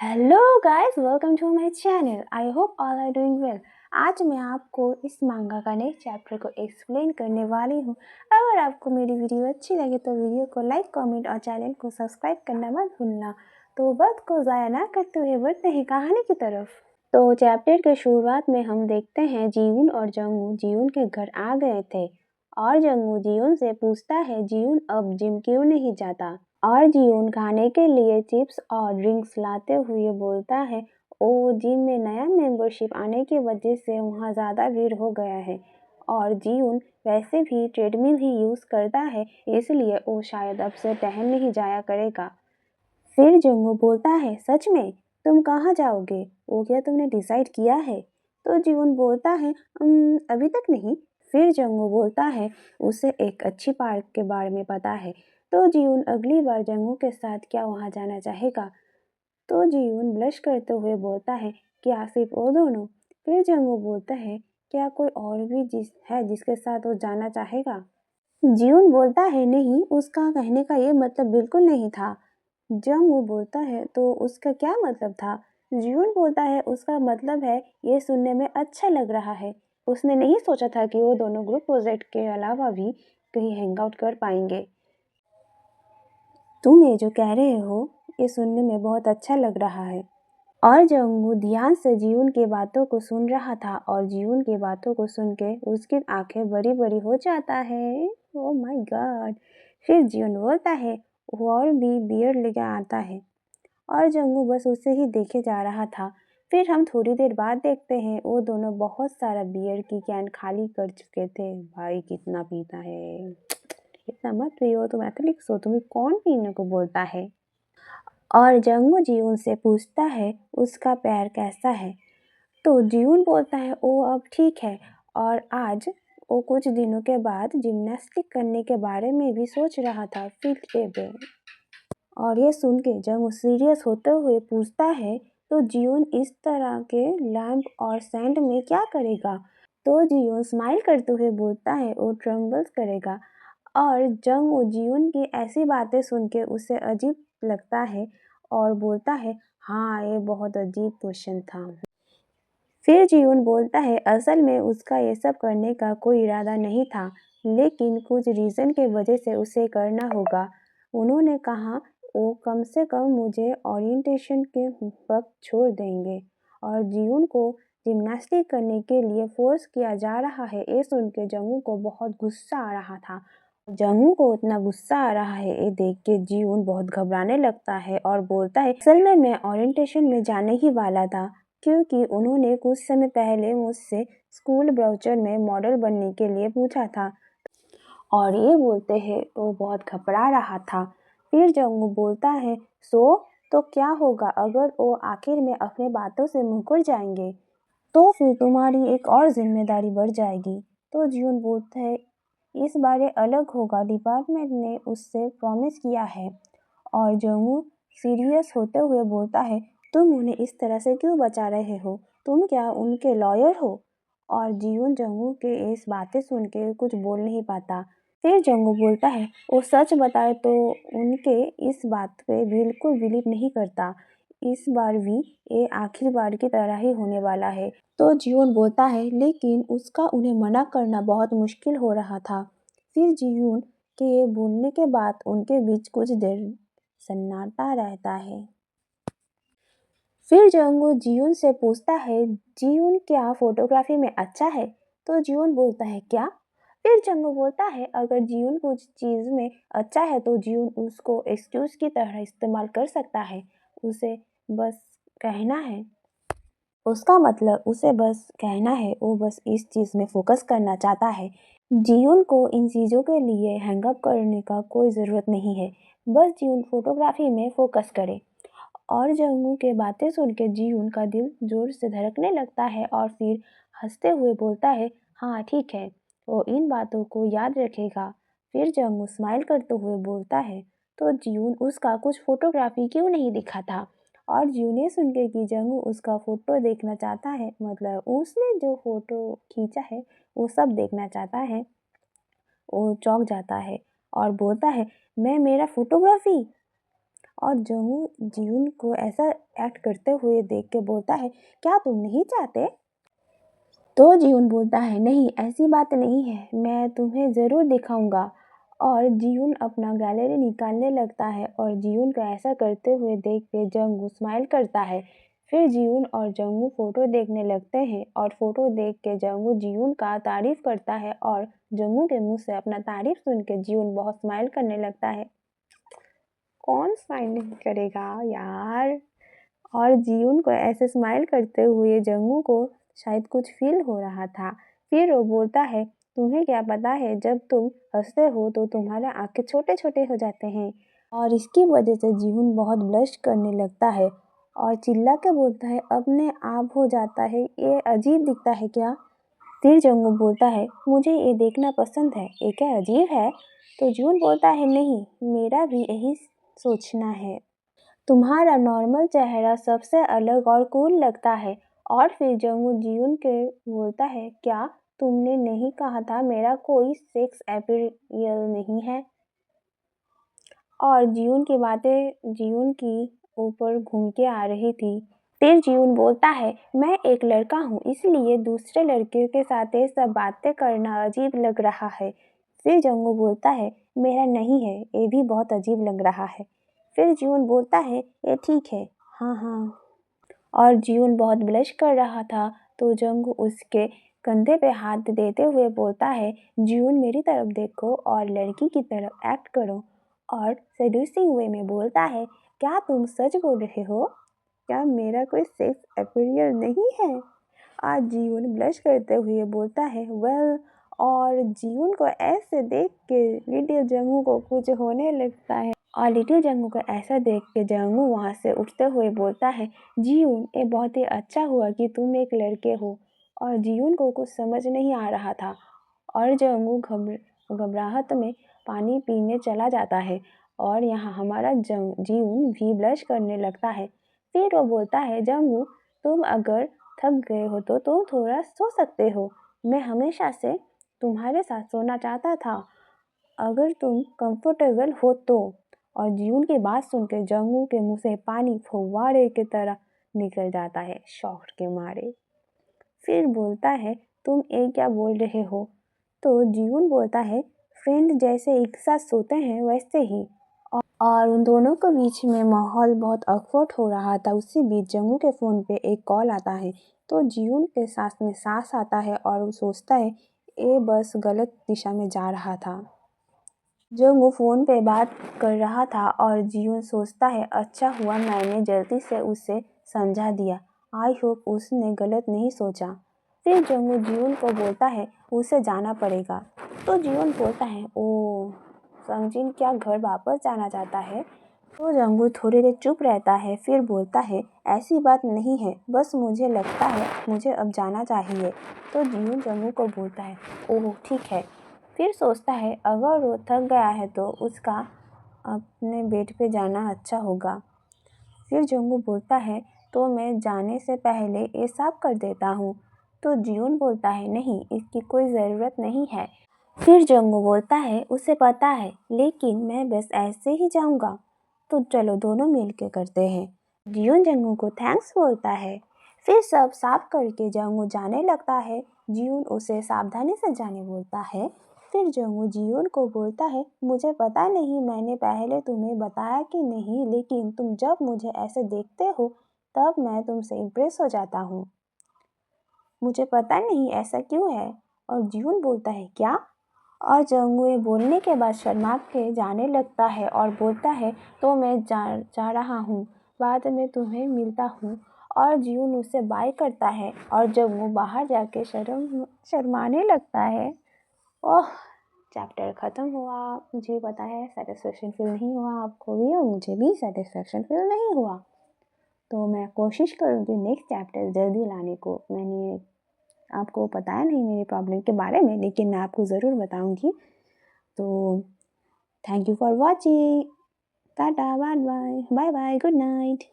Hello guys, welcome to my channel. I hope all are doing well. आज मैं आपको इस मांगा का नेक्स्ट चैप्टर को एक्सप्लेन करने वाली हूँ। अगर आपको मेरी वीडियो अच्छी लगे तो वीडियो को लाइक, कमेंट और चैनल को सब्सक्राइब करना मत भूलना। तो वक्त को ज़ाया ना करते हुए बढ़ते हैं कहानी की तरफ। तो चैप्टर के शुरुआत में हम देखते हैं जीवन और जंगू जीवन के घर आ गए थे और जंगू जीवन से पूछता है जीवन अब जिम क्यों नहीं जाता। और जीवन खाने के लिए चिप्स और ड्रिंक्स लाते हुए बोलता है ओ जिम में नया मेंबरशिप आने की वजह से वहाँ ज़्यादा भीड़ हो गया है और जीवन वैसे भी ट्रेडमिल ही यूज़ करता है, इसलिए वो शायद अब से टहल नहीं जाया करेगा। फिर जंगू बोलता है सच में तुम कहाँ जाओगे, वो क्या तुमने डिसाइड किया है? तो जीवन बोलता है अभी तक नहीं। फिर जंगू बोलता है उसे एक अच्छी पार्क के बारे में पता है। तो जीवन अगली बार जंगू के साथ क्या वहाँ जाना चाहेगा? तो जीवन ब्लश करते हुए बोलता है क्या सिर्फ वो दोनों? फिर जंगू बोलता है क्या कोई और भी जिसके साथ वो जाना चाहेगा? जीवन बोलता है नहीं, उसका कहने का ये मतलब बिल्कुल नहीं था। जब वो बोलता है तो उसका क्या मतलब था? जीवन बोलता है उसका मतलब है ये सुनने में अच्छा लग रहा है। उसने नहीं सोचा था कि वो दोनों ग्रुप प्रोजेक्ट के अलावा भी कहीं हैंग आउट कर पाएंगे। तुम ये जो कह रहे हो ये सुनने में बहुत अच्छा लग रहा है। और जंगू ध्यान से जीवन की बातों को सुन रहा था और जीवन की बातों को सुन के उसकी आंखें बड़ी बड़ी हो जाता है। Oh my God. फिर जीवन बोलता है वो और भी बियर लेके आता है और जंगू बस उसे ही देखे जा रहा था। फिर हम थोड़ी देर बाद देखते हैं वो दोनों बहुत सारा बियर की कैन खाली कर चुके थे। भाई कितना पीता है, इतना मत पियो, तुम एथलीट्स हो, तुम्हें कौन पीने को बोलता है? और जंगू जीवन से पूछता है उसका पैर कैसा है। तो जीवन बोलता है वो अब ठीक है और आज वो कुछ दिनों के बाद जिम्नास्टिक करने के बारे में भी सोच रहा था फील्ड डे पे। और ये सुन के जंगू सीरियस होते हुए पूछता है तो जीवन इस तरह के लैंप और सैंड में क्या करेगा? तो जीवन स्माइल करते हुए बोलता है वो ट्रम्बल्स करेगा। और जंग जीवन की ऐसी बातें सुन के उसे अजीब लगता है और बोलता है हाँ ये बहुत अजीब क्वेश्चन था। फिर जीवन बोलता है असल में उसका ये सब करने का कोई इरादा नहीं था, लेकिन कुछ रीज़न के वजह से उसे करना होगा। उन्होंने कहा वो कम से कम मुझे ओरिएंटेशन के वक्त छोड़ देंगे और जीवन को जिम्नास्टिक करने के लिए फोर्स किया जा रहा है। ये सुन के जंगू को बहुत गुस्सा आ रहा था। जंगू को इतना गुस्सा आ रहा है ये देख के जीवन बहुत घबराने लगता है और बोलता है असल में मैं ओरिएंटेशन में जाने ही वाला था क्योंकि उन्होंने कुछ समय पहले मुझसे स्कूल ब्राउचर में मॉडल बनने के लिए पूछा था। और ये बोलते हैं वो बहुत घबरा रहा था। फिर जंगू बोलता है सो तो क्या होगा अगर वो आखिर में अपने बातों से मुकर जाएंगे? तो फिर तुम्हारी एक और जिम्मेदारी बढ़ जाएगी। तो जीवन बोलता है इस बार ये अलग होगा, डिपार्टमेंट ने उससे प्रॉमिस किया है। और जंगू सीरियस होते हुए बोलता है तुम उन्हें इस तरह से क्यों बचा रहे हो? तुम क्या उनके लॉयर हो? और जीवन जंगू के इस बातें सुन के कुछ बोल नहीं पाता। फिर जंगू बोलता है वो सच बताए तो उनके इस बात पे बिल्कुल बिलीव नहीं करता। इस बार भी ये आखिरी बार की तरह ही होने वाला है। तो जीवन बोलता है लेकिन उसका उन्हें मना करना बहुत मुश्किल हो रहा था। फिर जीवन के ये बोलने के बाद उनके बीच कुछ देर सन्नाटा रहता है। फिर जंगू जीवन से पूछता है जीवन क्या फोटोग्राफी में अच्छा है? तो जीवन बोलता है क्या? फिर जंगू बोलता है अगर जीवन कुछ चीज़ में अच्छा है तो जीवन उसको एक्सक्यूज की तरह इस्तेमाल कर सकता है। उसे बस कहना है, उसका मतलब उसे बस कहना है, वो बस इस चीज़ में फोकस करना चाहता है। जीवन को इन चीज़ों के लिए हैंगअप करने का कोई ज़रूरत नहीं है, बस जीवन फोटोग्राफी में फोकस करे। और जंगू के बातें सुन के जीवन का दिल जोर से धड़कने लगता है और फिर हंसते हुए बोलता है हाँ ठीक है, वो इन बातों को याद रखेगा। फिर जंगू स्माइल करते हुए बोलता है तो जीवन उसका कुछ फोटोग्राफी क्यों नहीं दिखा था? और जीवन ये सुन के कि जंगू उसका फोटो देखना चाहता है, मतलब उसने जो फोटो खींचा है वो सब देखना चाहता है, वो चौंक जाता है और बोलता है मैं मेरा फोटोग्राफी? और जंगू जीवन को ऐसा एक्ट करते हुए देख के बोलता है, क्या तुम नहीं चाहते? तो जीवन बोलता है, नहीं ऐसी बात नहीं है, मैं तुम्हें ज़रूर दिखाऊंगा। और जीवन अपना गैलरी निकालने लगता है और जीवन को ऐसा करते हुए देख के जंगू स्माइल करता है। फिर जीवन और जंगू फोटो देखने लगते हैं और फोटो देख के जंगू जीवन का तारीफ करता है और जंगू के मुंह से अपना तारीफ सुन के जीवन बहुत स्माइल करने लगता है। कौन स्माइल नहीं करेगा यार। और जीवन को ऐसे स्माइल करते हुए जंगू को शायद कुछ फील हो रहा था। फिर वो बोलता है, तुम्हें क्या पता है जब तुम हंसते हो तो तुम्हारे आंखें छोटे छोटे हो जाते हैं। और इसकी वजह से जीवन बहुत ब्लश करने लगता है और चिल्ला के बोलता है, अपने आप हो जाता है, ये अजीब दिखता है क्या? फिर जंगू बोलता है, मुझे ये देखना पसंद है, ये क्या अजीब है? तो जीवन बोलता है, नहीं मेरा भी यही सोचना है, तुम्हारा नॉर्मल चेहरा सबसे अलग और कूल लगता है। और फिर जंगू जीवन के बोलता है, क्या तुमने नहीं कहा था मेरा कोई सेक्स अपील नहीं है? और जीवन की बातें जीवन की ऊपर घूम के आ रही थी। फिर जीवन बोलता है, मैं एक लड़का हूँ इसलिए दूसरे लड़के के साथ ये सब बातें करना अजीब लग रहा है। फिर जंगू बोलता है, मेरा नहीं है, ये भी बहुत अजीब लग रहा है। फिर जीवन बोलता है, ये ठीक है, हाँ हाँ। और जीवन बहुत ब्लश कर रहा था तो जंगू उसके कंधे पे हाथ देते हुए बोलता है, जीवन मेरी तरफ देखो और लड़की की तरफ एक्ट करो। और सेड्यूसिंग वे में बोलता है, क्या तुम सच बोल रहे हो? क्या मेरा कोई सेक्स अपीरियल नहीं है? आज जीवन ब्लश करते हुए बोलता है, वेल। और जीवन को ऐसे देख के लिटिल जंगू को कुछ होने लगता है। और लिटिल जंगू को ऐसा देख के जंगू वहाँ से उठते हुए बोलता है, जीवन ये बहुत ही अच्छा हुआ कि तुम एक लड़के हो। और जीवन को कुछ समझ नहीं आ रहा था और जंगू घबराहट में पानी पीने चला जाता है। और यहाँ हमारा जीवन भी ब्लश करने लगता है। फिर वो बोलता है, जंगू तुम अगर थक गए हो तो तुम थोड़ा सो सकते हो, मैं हमेशा से तुम्हारे साथ सोना चाहता था, अगर तुम कंफर्टेबल हो तो। और जीवन की बात सुनकर जंगू के मुंह से पानी फव्वारे की तरह निकल जाता है शॉक के मारे। फिर बोलता है, तुम ये क्या बोल रहे हो? तो जीवन बोलता है, फ्रेंड जैसे एक साथ सोते हैं वैसे ही। और उन दोनों के बीच में माहौल बहुत ऑकवर्ड हो रहा था। उसी बीच जंगू के फ़ोन पे एक कॉल आता है तो जीवन के सांस में सांस आता है और वो सोचता है ये बस गलत दिशा में जा रहा था। जंगू फ़ोन पे बात कर रहा था और जीवन सोचता है, अच्छा हुआ मैंने जल्दी से उसे समझा दिया, आई होप उसने गलत नहीं सोचा। फिर जंगू जीवन को बोलता है, उसे जाना पड़ेगा। तो जीवन बोलता है, ओ संजीन क्या घर वापस जाना चाहता है? तो जंगू थोड़ी देर चुप रहता है, फिर बोलता है, ऐसी बात नहीं है, बस मुझे लगता है मुझे अब जाना चाहिए। तो जीवन जंगू को बोलता है, ओह ठीक है। फिर सोचता है अगर वो थक गया है तो उसका अपने बेड पे जाना अच्छा होगा। फिर जंगू बोलता है, तो मैं जाने से पहले ये साफ कर देता हूँ। तो जीवन बोलता है, नहीं इसकी कोई ज़रूरत नहीं है। फिर जंगू बोलता है, उसे पता है, लेकिन मैं बस ऐसे ही जाऊंगा। तो चलो दोनों मिलके करते हैं। जीवन जंगू को थैंक्स बोलता है। फिर सब साफ करके जंगू जाने लगता है। जीवन उसे सावधानी से जाने बोलता है। फिर जंगू जीवन को बोलता है, मुझे पता नहीं मैंने पहले तुम्हें बताया कि नहीं, लेकिन तुम जब मुझे ऐसे देखते हो तब मैं तुमसे इम्प्रेस हो जाता हूँ। मुझे पता नहीं ऐसा क्यों है। और जीवन बोलता है, क्या? और जंगू ये बोलने के बाद शर्मा के जाने लगता है और बोलता है, तो मैं जा रहा हूँ, बाद में तुम्हें मिलता हूँ। और जीवन उससे बाय करता है और जंगू बाहर जाके शर्माने लगता है। ओह, चैप्टर ख़त्म हुआ। मुझे पता है सेटिस्फेक्शन फील नहीं हुआ आपको भी और मुझे भी सेटिस्फेक्शन फील नहीं हुआ। तो मैं कोशिश करूँगी नेक्स्ट चैप्टर जल्दी लाने को। मैंने आपको बताया नहीं मेरी प्रॉब्लम के बारे में, लेकिन मैं आपको ज़रूर बताऊँगी। तो thank you for watching. Tata, bye bye, bye bye, good night.